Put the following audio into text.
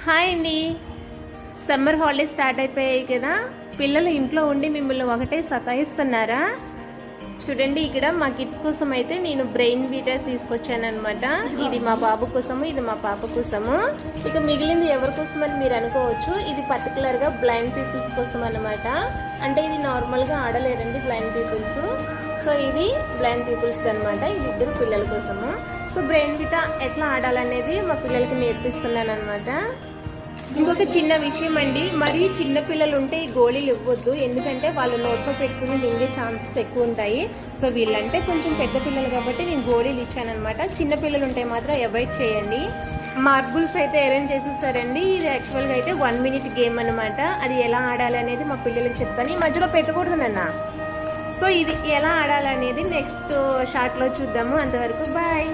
Hi అండి. Summer holidays start అయిపోయాయి కదా. పిల్లలు ఇంట్లో ఉండి మిమ్మల్ని ఒకటే సతాయిస్తున్నారా? చూడండి, ఇక్కడ మా కిడ్స్ కోసం అయితే నేను బ్రెయిన్ బీటర్ తీసుకొచ్చాను అనమాట. ఇది మా బాబు కోసము, ఇది మా పాప కోసము. ఇక మిగిలింది ఎవరి కోసం అని మీరు అనుకోవచ్చు. ఇది పర్టికులర్గా బ్లైండ్ పీపుల్స్ కోసం అనమాట. అంటే ఇది నార్మల్గా ఆడలేరండి బ్లైండ్ పీపుల్స్. సో ఇది బ్లైండ్ పీపుల్స్ అనమాట. ఇది ఇద్దరు పిల్లల కోసము. సో బ్రెయిన్ బీటా ఎట్లా ఆడాలనేది మా పిల్లలకి నేర్పిస్తున్నాను అనమాట. ఇంకొక చిన్న విషయం అండి, మరీ చిన్న పిల్లలు ఉంటే ఈ గోళీలు ఇవ్వద్దు, ఎందుకంటే వాళ్ళు నోట్లో పెట్టుకుని మింగే ఛాన్సెస్ ఎక్కువ ఉంటాయి. సో వీళ్ళంటే కొంచెం పెద్ద పిల్లలు కాబట్టి నేను గోళీలు ఇచ్చాను అనమాట. చిన్న పిల్లలు ఉంటే మాత్రం అవాయిడ్ చేయండి. మార్బుల్స్ అయితే అరేంజ్ చేసేసారండి. ఇది యాక్చువల్గా అయితే 1 minute గేమ్ అనమాట. అది ఎలా ఆడాలి అనేది మా పిల్లలకి చెప్తాను. ఈ మధ్యలో పెట్టకూడదు నాన్న. సో ఇది ఎలా ఆడాలనేది నెక్స్ట్ షార్ట్లో చూద్దాము. అంతవరకు బాయ్.